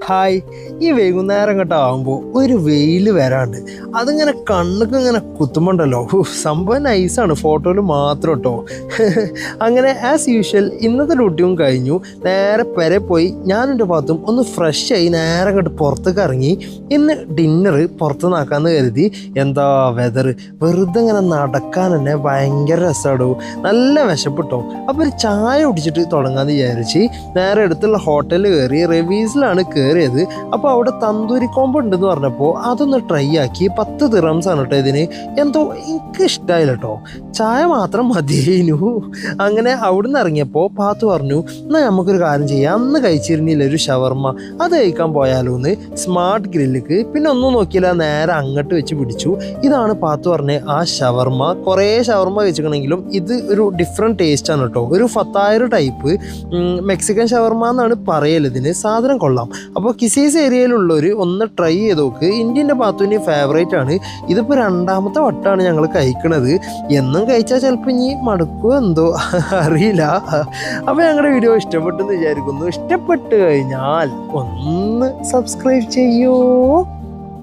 Hi. ഈ വൈകുന്നേരം ആകുമ്പോൾ ഒരു വെയിൽ വരാണ്ട് അതിങ്ങനെ കണ്ണൊക്കെ ഇങ്ങനെ കുത്തുമ്പോണ്ടല്ലോ, സംഭവം നൈസാണ്. ഫോട്ടോയിൽ മാത്രം കേട്ടോ. അങ്ങനെ ആസ് യൂഷ്വൽ ഇന്നത്തെ ഡ്യൂട്ടിയും കഴിഞ്ഞു. നേരെ പെരെ പോയി ഞാനും എൻ്റെ ഭാഗത്തും ഒന്ന് ഫ്രഷ് ആയി നേരെ അങ്ങോട്ട് പുറത്തേക്ക് ഇറങ്ങി. ഇന്ന് ഡിന്നർ പുറത്ത് നിന്നാക്കാമെന്ന് കരുതി. എന്താ വെതർ, വെറുതെ ഇങ്ങനെ നടക്കാൻ തന്നെ ഭയങ്കര രസമാടോ. നല്ല വിശപ്പെട്ടോ. അപ്പോൾ ഒരു ചായ കുടിച്ചിട്ട് തുടങ്ങാമെന്ന് വിചാരിച്ച് നേരെ അടുത്തുള്ള ഹോട്ടലിൽ കയറി. റെവീസിലാണ് കയറിയത്. അപ്പോൾ അവിടെ തന്തൂരി കോമ്പോ ഉണ്ടെന്ന് പറഞ്ഞപ്പോൾ അതൊന്ന് ട്രൈ ആക്കി. 10 ദിറംസാണ് കേട്ടോ ഇതിന്. എന്തോ എനിക്ക് ഇഷ്ടമായില്ല കേട്ടോ. ചായ മാത്രം മതിയേനു. അങ്ങനെ അവിടെ നിന്ന് ഇറങ്ങിയപ്പോൾ പാത്തു പറഞ്ഞു, എന്നാൽ നമുക്കൊരു കാര്യം ചെയ്യാം, അന്ന് കഴിച്ചിരുന്നില്ല ഒരു ഷവർമ്മ, അത് കഴിക്കാൻ പോയാലോ എന്ന്. സ്മാർട്ട് ഗ്രില്ലിക്ക് പിന്നെ ഒന്നും നോക്കിയില്ല, നേരെ അങ്ങോട്ട് വെച്ച് പിടിച്ചു. ഇതാണ് പാത്തു പറഞ്ഞ ആ ഷവർമ്മ. കുറേ ഷവർമ്മ കഴിച്ചിട്ടുണ്ടെങ്കിലും ഇത് ഒരു ഡിഫറെൻറ്റ് ടേസ്റ്റാണ് കേട്ടോ. ഒരു ഫത്തായർ ടൈപ്പ് മെക്സിക്കൻ ഷവർമ്മ എന്നാണ് പറയൽ ഇതിന്. സാധനം കൊള്ളാം. അപ്പോൾ കിസീസ് ഏരിയയിലുള്ളവർ ഒന്ന് ട്രൈ ചെയ്ത് നോക്ക്. ഇന്ത്യൻ്റെ പാത്തുവിൻ്റെ ഫേവറേറ്റ് ആണ്. ഇതിപ്പോൾ 2ാമത്തെ വട്ടമാണ് ഞങ്ങൾ കഴിക്കണത്. എന്നും കഴിച്ചാൽ ചിലപ്പോൾ ഇനി മടുക്കുമോ എന്തോ അറിയില്ല. അപ്പോൾ ഞങ്ങളുടെ വീഡിയോ ഇഷ്ടപ്പെട്ടെന്ന് വിചാരിക്കുന്നു. ഇഷ്ടപ്പെട്ട് കഴിഞ്ഞാൽ ഒന്ന് സബ്സ്ക്രൈബ് ചെയ്യൂ.